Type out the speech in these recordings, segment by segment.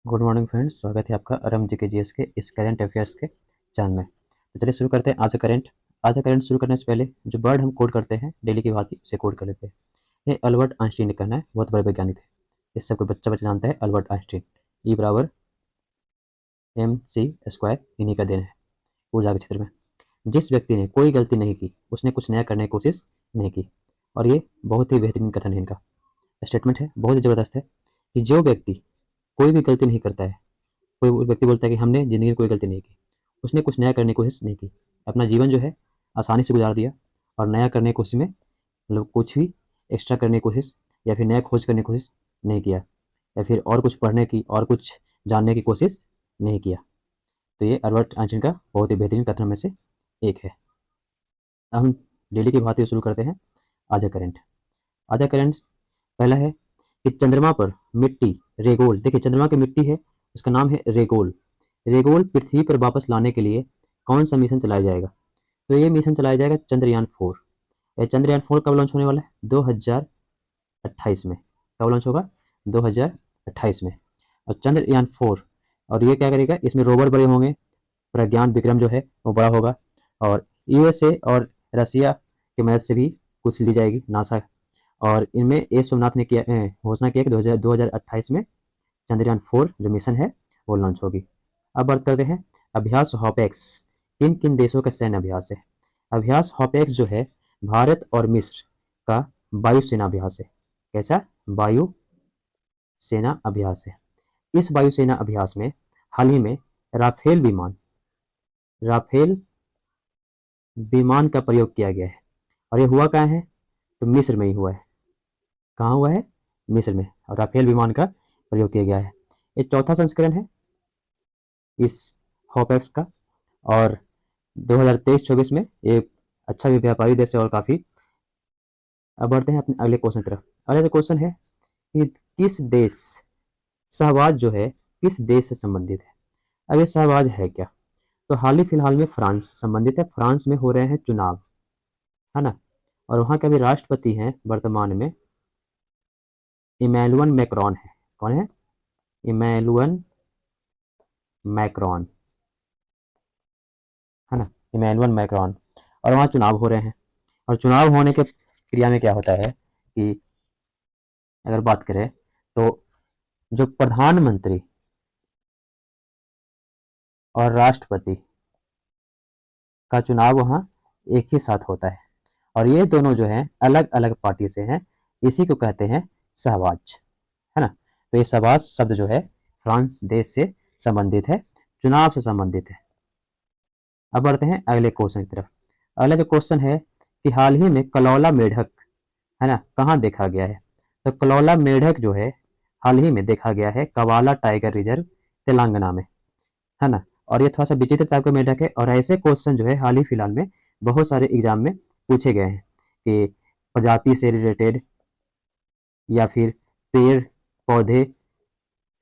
Good morning friends, स्वागत है आपका आरएम जीके जीएस के इस करंट अफेयर्स के चैनल में। तो चलिए शुरू करते हैं आज का करंट शुरू करने से पहले जो वर्ड हम कोड करते हैं डेली की भांति उसे कोड कर लेते हैं। ये अल्बर्ट आइंस्टीन ने कहना है, बहुत बड़े वैज्ञानिक थे। इस सबको बच्चा बच्चा जानता है अल्बर्ट आइंस्टीन। ई बराबर एम सी स्क्वायर इन्हीं का देन है ऊर्जा के क्षेत्र में। जिस व्यक्ति ने कोई गलती नहीं की उसने कुछ नया करने की कोशिश नहीं की। और ये बहुत ही बेहतरीन कथन है, इनका स्टेटमेंट है, बहुत ही ज़बरदस्त है कि जो व्यक्ति कोई भी गलती नहीं करता है, कोई व्यक्ति बोलता है कि हमने ज़िंदगी में कोई गलती नहीं की, उसने कुछ नया करने की कोशिश नहीं की, अपना जीवन जो है आसानी से गुजार दिया और नया करने की कोशिश में मतलब कुछ भी एक्स्ट्रा करने की कोशिश या फिर नया खोज करने की कोशिश नहीं किया, या फिर और कुछ पढ़ने की और कुछ जानने की कोशिश नहीं किया। तो ये अल्बर्ट आइंस्टीन का बहुत ही बेहतरीन कथनों में से एक है। अब हम डेली की भांति शुरू करते हैं आज का करंट। आज का करंट पहला है कि चंद्रमा पर मिट्टी रेगोल, देखिए चंद्रमा की मिट्टी है, उसका नाम है रेगोल। रेगोल पृथ्वी पर वापस लाने के लिए कौन सा मिशन चलाया जाएगा? तो ये मिशन चलाया जाएगा चंद्रयान 4। ये चंद्रयान 4 कब लॉन्च होने वाला है? 2028 में। कब लॉन्च होगा? 2028 में। और चंद्रयान 4, और ये क्या करेगा, इसमें रोवर बड़े होंगे, प्रज्ञान विक्रम जो है वो बड़ा होगा, और यूएसए और रसिया की मदद से भी कुछ ली जाएगी, नासा। और इनमें ए सोमनाथ ने किया घोषणा किया कि 2028 में चंद्रयान 4 जो मिशन है वो लॉन्च होगी। अब बात करते हैं अभ्यास हॉपेक्स किन किन देशों का सैन्य अभ्यास है। अभ्यास हॉपेक्स जो है भारत और मिस्र का वायुसेना अभ्यास है। कैसा? वायु सेना अभ्यास है। इस वायुसेना अभ्यास में हाल ही में राफेल विमान राफेल विमान का प्रयोग किया गया है। और ये हुआ कहाँ है? तो मिस्र में ही हुआ है। कहाँ हुआ है? मिस्र में। और राफेल विमान का प्रयोग किया गया है। ये चौथा संस्करण है इस हॉपेक्स का। और 2023-24 में एक अच्छा भी व्यापारी देश है और काफ़ी। अब बढ़ते हैं अपने अगले क्वेश्चन की तरफ। अगला जो क्वेश्चन है कि किस देश शहबाज जो है किस देश से संबंधित है? अब ये शहबाज है क्या? तो हाल ही फिलहाल में फ्रांस से संबंधित है। फ्रांस में हो रहे हैं चुनाव, है ना। और वहाँ के अभी राष्ट्रपति हैं वर्तमान में इमैनुअल मैक्रॉन है। कौन है? इमैनुअल मैक्रॉन, है ना, इमैनुअल मैक्रॉन। और वहाँ चुनाव हो रहे हैं। और चुनाव होने के क्रिया में क्या होता है कि अगर बात करें तो जो प्रधानमंत्री और राष्ट्रपति का चुनाव वहाँ एक ही साथ होता है। और ये दोनों जो हैं अलग अलग पार्टी से हैं, इसी को कहते हैं सहवाज, है ना। तो ये सहवाज शब्द जो है फ्रांस देश से संबंधित है, चुनाव से संबंधित है। अब बढ़ते हैं अगले क्वेश्चन की तरफ। अगला जो क्वेश्चन है कि हाल ही में कलौला मेढक, है ना, कहाँ देखा गया है? तो कलौला मेढक जो है हाल ही में देखा गया है कवाला टाइगर रिजर्व तेलंगाना में, है ना। और ये थोड़ा सा विचित्र टाइप का मेढक है। और ऐसे क्वेश्चन जो है हाल ही फिलहाल में बहुत सारे एग्जाम में पूछे गए हैं कि प्रजाति से रिलेटेड या फिर पेड़ पौधे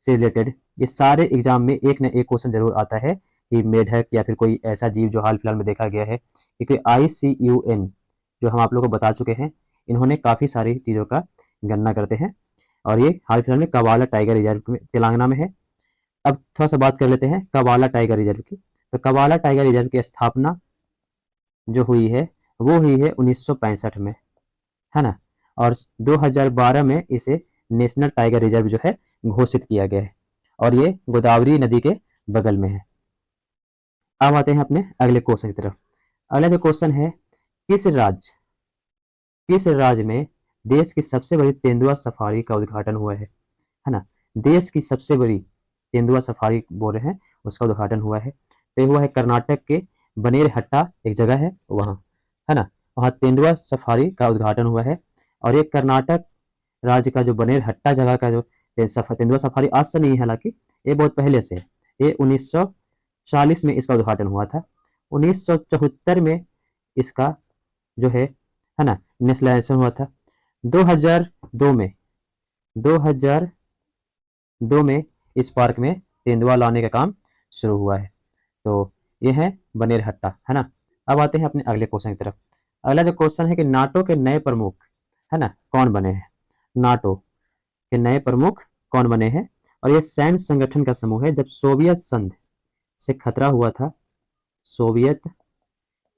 से रिलेटेड, ये सारे एग्जाम में एक न एक क्वेश्चन जरूर आता है कि मेढक या फिर कोई ऐसा जीव जो हाल फिलहाल में देखा गया है। क्योंकि ICUN जो हम आप लोगों को बता चुके हैं, इन्होंने काफ़ी सारी चीज़ों का गणना करते हैं। और ये हाल फिलहाल में कवाला टाइगर रिजर्व में तेलंगाना में है। अब थोड़ा सा बात कर लेते हैं कवाला टाइगर रिजर्व की। तो कवाला टाइगर रिजर्व की स्थापना जो हुई है वो हुई है 1965 में, है ना। और 2012 में इसे नेशनल टाइगर रिजर्व जो है घोषित किया गया है। और ये गोदावरी नदी के बगल में है। अब आते हैं अपने अगले क्वेश्चन की तरफ। अगला जो क्वेश्चन है किस राज्य किस राज्य में देश की सबसे बड़ी तेंदुआ सफारी का उद्घाटन हुआ है ना। देश की सबसे बड़ी तेंदुआ सफारी बोल रहे हैं, उसका उद्घाटन हुआ है। तो हुआ है कर्नाटक के बनेरहट्टा, एक जगह है वहाँ, है ना। वहाँ तेंदुआ सफारी का उद्घाटन हुआ है। और ये कर्नाटक राज्य का जो बनेरहट्टा जगह का जो तेंदुआ सफारी आज से नहीं है, हालांकि ये बहुत पहले से है। ये 1940 में इसका उद्घाटन हुआ था। 1974 में इसका जो है ना, नेशनलाइजेशन हुआ था। 2002 में 2002 में इस पार्क में तेंदुआ लाने का काम शुरू हुआ है। तो ये है बनेरहट्टा, है ना। अब आते हैं अपने अगले क्वेश्चन की तरफ। अगला जो क्वेश्चन है कि नाटो के नए प्रमुख, है ना, कौन बने हैं? नाटो के नए प्रमुख कौन बने हैं? और ये सैन्य संगठन का समूह है। जब सोवियत संघ से खतरा हुआ था, सोवियत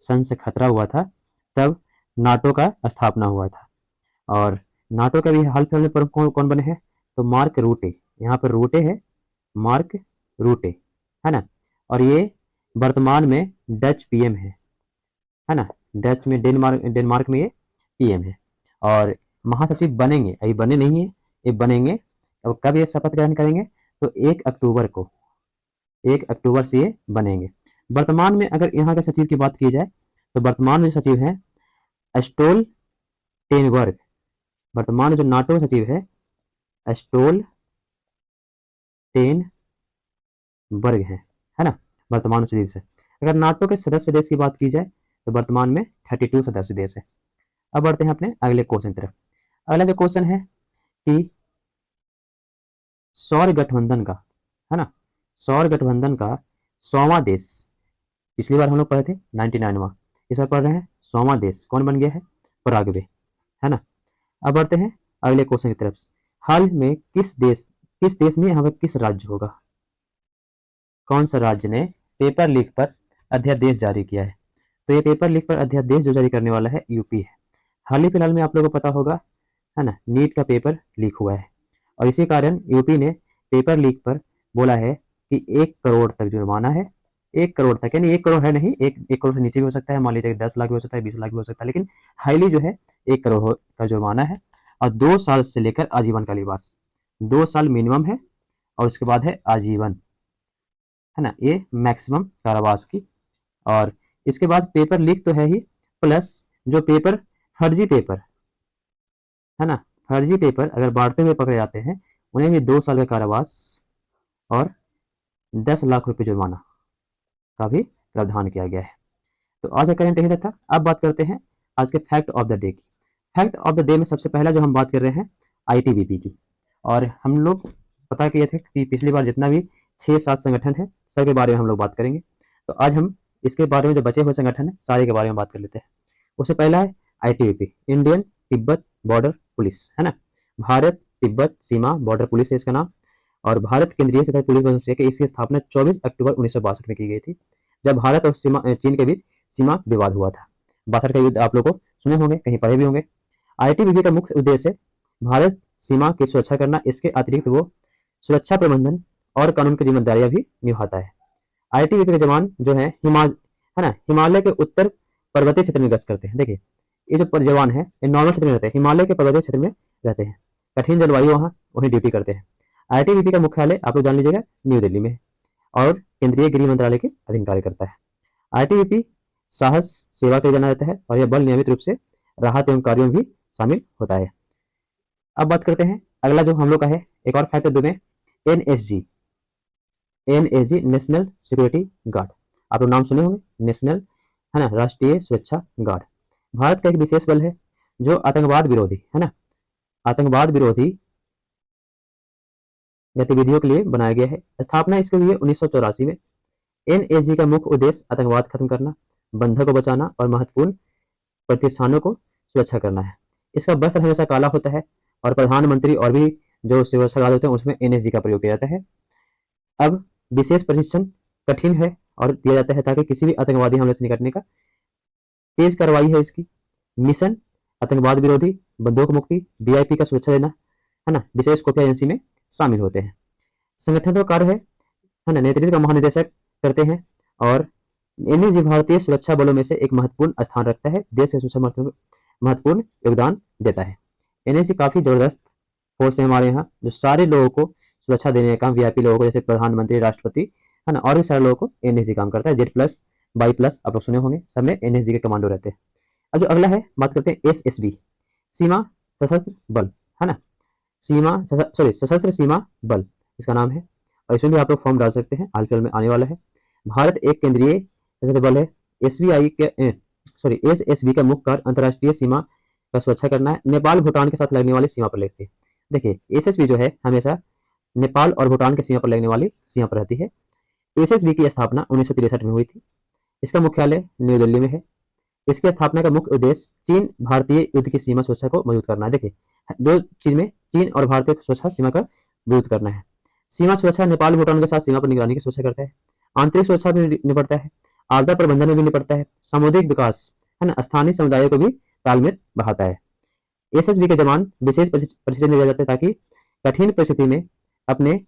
संघ से खतरा हुआ था, तब नाटो का स्थापना हुआ था। और नाटो के भी हाल फिलहाल में प्रमुख कौन कौन बने हैं? तो मार्क रूटे, यहाँ पर रूटे है, मार्क रूटे, है ना। और ये वर्तमान में डच पीएम है ना। डच में डेनमार्क में ये पीएम है। और महासचिव बनेंगे, अभी बने नहीं है, ये बनेंगे। और कब ये शपथ ग्रहण करेंगे? तो 1 अक्टूबर को, 1 अक्टूबर से ये बनेंगे। वर्तमान में अगर यहाँ के सचिव की बात की जाए तो वर्तमान में सचिव हैं स्टोल टेनबर्ग। वर्तमान में जो नाटो सचिव है स्टोल टेनबर्ग है ना, वर्तमान सचिव से। अगर नाटो के सदस्य देश की बात की जाए तो वर्तमान में 32 सदस्य देश है। अब बढ़ते हैं अपने अगले क्वेश्चन तरफ। अगला जो क्वेश्चन है कि सौर गठबंधन का, है ना, सौर गठबंधन का 100वां देश, पिछली बार हम लोग पढ़े थे 99वां, इस बार पढ़ रहे हैं 100वां देश कौन बन गया है? पराग्वे, है ना। अब बढ़ते हैं अगले क्वेश्चन की तरफ। हाल में किस देश में, यहाँ पर किस राज्य होगा, कौन सा राज्य ने पेपर लीक पर अध्यादेश जारी किया है? तो ये पेपर लीक पर अध्यादेश जो जारी करने वाला है यूपी है। हाल ही फिलहाल में आप लोगों को पता होगा, है ना, नीट का पेपर लीक हुआ है और इसी कारण यूपी ने पेपर लीक पर बोला है कि 1 करोड़ तक जुर्माना है। 1 करोड़ तक, यानी 1 करोड़ है नहीं, 1 करोड़ से नीचे भी हो सकता है, मान लीजिए 10 लाख भी हो सकता है, 20 लाख भी हो सकता है, लेकिन हाईली जो है 1 करोड़ का जुर्माना है। और 2 साल से लेकर आजीवन कारावास, 2 साल मिनिमम है और उसके बाद है आजीवन, है ना, ये मैक्सिमम कारावास की। और इसके बाद पेपर लीक तो है ही, प्लस जो पेपर फर्जी पेपर, है ना, फर्जी पेपर अगर बांटते हुए पकड़े जाते हैं उन्हें भी 2 साल का कारावास और 10 लाख रुपए जुर्माना का भी प्रावधान किया गया है। तो आज का करंट यही था। अब बात करते हैं आज के फैक्ट ऑफ द डे की। फैक्ट ऑफ द डे में सबसे पहला जो हम बात कर रहे हैं आईटीबीपी की। और हम लोग पता किए थे कि पिछली बार जितना भी 6-7 संगठन है सबके बारे में हम लोग बात करेंगे। तो आज हम इसके बारे में जो बचे हुए संगठन है सारे के बारे में बात कर लेते हैं। उससे पहला है ITBP, Indian Tibet border police, है ना, भारत तिब्बत सीमा बॉर्डर पुलिस है इसका नाम। और भारत केंद्रीय सतर्क पुलिस बल की इसकी स्थापना 24 अक्टूबर 1962 में की गई थी, जब भारत और चीन के बीच सीमा विवाद हुआ था। 62 का युद्ध आप लोग को सुने होंगे, कहीं पढ़े भी होंगे। आईटीबीपी का मुख्य उद्देश्य भारत सीमा की सुरक्षा करना, इसके अतिरिक्त वो सुरक्षा प्रबंधन और कानून की जिम्मेदारियां भी निभाता है। आईटीबीपी के जवान जो है है ना, हिमालय के उत्तर पर्वतीय क्षेत्र में गश्त करते हैं। देखिए ये जो जवान है ये नॉर्मल क्षेत्र में रहते हैं, हिमालय के पर्वतीय क्षेत्र में रहते हैं, कठिन जलवायु वहाँ वहीं ड्यूटी करते हैं। आईटीबीपी का मुख्यालय आप लोग जान लीजिएगा न्यू दिल्ली में है और केंद्रीय गृह मंत्रालय के अधीन कार्य करता है। आईटीबीपी साहस सेवा के लिए जाना जाता है और यह बल नियमित रूप से राहत एवं कार्यों में भी शामिल होता है। अब बात करते हैं अगला जो हम लोग का है एक और फैक्ट दो में, NSG, NSG national security guard, आप लोग नाम सुने होंगे, नेशनल, है ना, राष्ट्रीय सुरक्षा गार्ड। भारत का एक विशेष बल है जो आतंकवाद विरोधी, है ना, आतंकवाद विरोधी गतिविधियों के लिए बनाया गया है। स्थापना इसके हुई 1984 में। एनएसजी का मुख्य उद्देश्य आतंकवाद खत्म करना, बंधक को बचाना और महत्वपूर्ण प्रतिष्ठानों को सुरक्षा करना है। इसका वस्त्र हमेशा काला होता है और प्रधानमंत्री और भी जो सुरक्षा गार्ड होते हैं उसमें एनएसजी का प्रयोग किया जाता है। अब विशेष प्रशिक्षण कठिन है और दिया जाता है ताकि किसी भी आतंकवादी हमले से निपटने का तेज कार्रवाई है इसकी। मिशन आतंकवाद विरोधी, बंदूक मुक्ति, वीआईपी का सुरक्षा देना, है ना, विशेष खुफिया एजेंसी में शामिल होते हैं। संगठन का कार्य है ना, नेतृत्व का महानिदेशक करते हैं और एनएसजी भारतीय सुरक्षा बलों में से एक महत्वपूर्ण स्थान रखता है, देश के सुरक्षा महत्वपूर्ण योगदान देता है। एनएसजी काफी जबरदस्त फोर्स है हमारे यहाँ जो सारे लोगों को सुरक्षा देने का, वीआईपी लोगों को जैसे प्रधानमंत्री, राष्ट्रपति, है ना, और भी सारे लोगों को एनएसजी काम करता है। Z+Y+ आप लोग सुने होंगे, सब में एनएसजी के कमांडो रहते हैं। अब जो अगला है बात करते हैं एसएसबी, सीमा सशस्त्र बल, है ना, सशस्त्र सीमा बल इसका नाम है और इसमें भी आप लोग फॉर्म डाल सकते हैं, हाल फिलहाल में आने वाला है। भारत एक केंद्रीय सशस्त्र बल है। एसएसबी का मुख्य कार्य अंतर्राष्ट्रीय सीमा का सुरक्षा करना है, नेपाल भूटान के साथ लगने वाली सीमा पर लगती है। देखिए एसएसबी जो है हमेशा नेपाल और भूटान के सीमा पर लगने वाली सीमा पर रहती है। एसएसबी की स्थापना 1963 में हुई थी। इसका मुख्यालय न्यू दिल्ली में है। इसकी स्थापना का मुख्य उद्देश्य चीन भारतीय युद्ध की सीमा सुरक्षा को मजबूत करना है। देखिए दो चीज में चीन और भारतीय सुरक्षा सीमा का विरोध करना है। सीमा सुरक्षा, नेपाल भूटान के साथ सीमा पर निगरानी की सुरक्षा करता है। आंतरिक सुरक्षा भी निपटता है। आपदा प्रबंधन में भी निपटता है। सामुदायिक विकास, है ना, स्थानीय समुदायों को भी तालमेल बढ़ाता है। एसएसबी के जवान विशेष प्रशिक्षण दिया जाता है ताकि कठिन परिस्थिति में अपने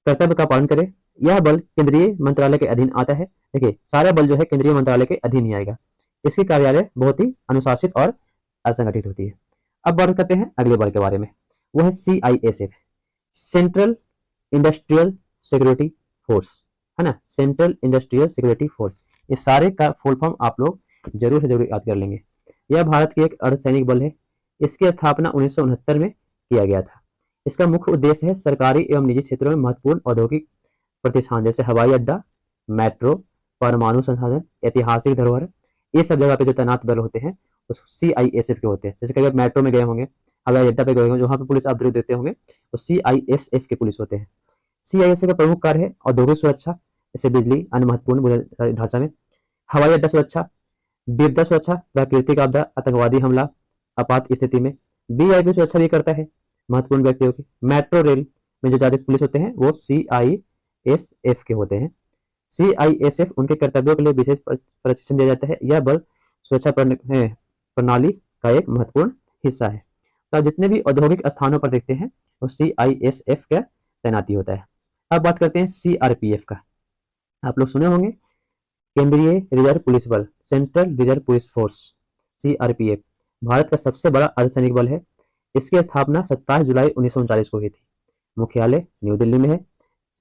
कर्तव्य का पालन करे। यह बल केंद्रीय मंत्रालय के अधीन आता है। देखिए, सारा बल जो है केंद्रीय मंत्रालय के अधीन ही आएगा। इसकी कार्यालय बहुत ही अनुशासित और असंगठित होती है। अब बात करते हैं अगले बल के बारे में। वो है CISF, central industrial security force, है ना, सेंट्रल इंडस्ट्रियल सिक्योरिटी फोर्स। इस सारे का फुल फॉर्म आप लोग जरूर से जरूर याद कर लेंगे। यह भारत की एक अर्धसैनिक बल है। इसकी स्थापना 1969 में किया गया था। इसका मुख्य उद्देश्य है सरकारी एवं निजी क्षेत्रों में महत्वपूर्ण औद्योगिक प्रतिष्ठान जैसे हवाई अड्डा, मेट्रो, परमाणु संसाधन, ऐतिहासिक धरोहर, ये सब जगह पे जो तैनात दल होते हैं वो CISF के होते हैं। जैसे कभी आप मेट्रो में गए होंगे, हवाई अड्डा पे गए होंगे, वहां पे पुलिस आप जरूर देते होंगे, तो CISF के पुलिस होते हैं। CISF का प्रमुख कार्य है औद्योगिक सुरक्षा, जैसे बिजली, अन्य महत्वपूर्ण बुनियादी ढांचा में, हवाई अड्डा सुरक्षा, विपदा सुरक्षा, प्राकृतिक आपदा, आतंकवादी हमला, आपात स्थिति में। VIP सुरक्षा भी करता है महत्वपूर्ण व्यक्तियों की। मेट्रो रेल में जो ज्यादा पुलिस होते हैं वो CISF के होते हैं। CISF उनके कर्तव्यों के लिए विशेष प्रशिक्षण दिया जाता है। यह बल सुरक्षा प्रणाली का एक महत्वपूर्ण हिस्सा है। तो आप जितने भी औद्योगिक स्थानों पर देखते हैं वो CISF का तैनाती होता है। अब बात करते हैं CRPF का। आप लोग सुने होंगे, केंद्रीय रिजर्व पुलिस बल, central reserve police force, CRPF Bharat का सबसे बड़ा अर्धसैनिक बल है। इसकी स्थापना 27 जुलाई 1939 को हुई थी। मुख्यालय न्यू दिल्ली में है।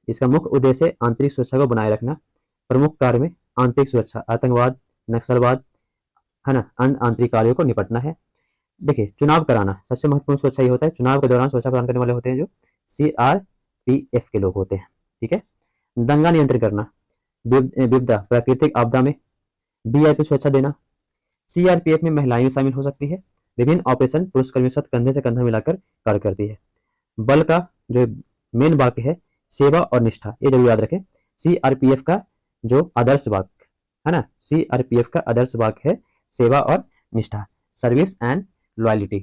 इसका मुख्य उद्देश्य आंतरिक सुरक्षा को बनाए रखना। प्रमुख कार्य में आंतरिक सुरक्षा, आतंकवाद, नक्सलवाद, है ना, अन्य आंतरिक कार्यों को निपटना है। देखिए, चुनाव कराना सबसे महत्वपूर्ण सुरक्षा ये होता है। चुनाव के दौरान सुरक्षा प्रदान करने वाले होते हैं जो CRPF के लोग होते हैं। ठीक है। दंगा नियंत्रण करना, विपदा, प्राकृतिक आपदा में VIP सुरक्षा देना। CRPF में महिलाएं भी शामिल हो सकती है। विभिन्न ऑपरेशन पुलिसकर्मियों के साथ कंधे से कंधा मिलाकर कार्य करती है। बल का जो मेन वाक्य है सेवा और निष्ठा, ये जरूर याद रखें। CRPF का जो आदर्श वाक्य है ना, CRPF का आदर्श वाक्य है सेवा और निष्ठा, सर्विस एंड लॉयल्टी।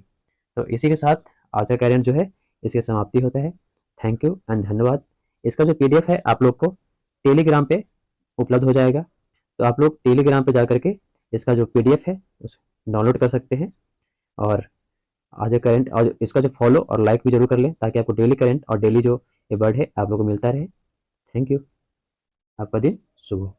तो इसी के साथ आज का कैरियर जो है इसकी समाप्ति होता है। थैंक यू एंड धन्यवाद। इसका जो PDF है आप लोग को टेलीग्राम पे उपलब्ध हो जाएगा, तो आप लोग टेलीग्राम पे जा करके इसका जो PDF है उस डाउनलोड कर सकते हैं। और आज करंट और इसका जो फॉलो और लाइक भी जरूर कर लें ताकि आपको डेली करंट और डेली जो ये वर्ड है आप लोग को मिलता रहे। Thank you. आपका दिन शुभ हो।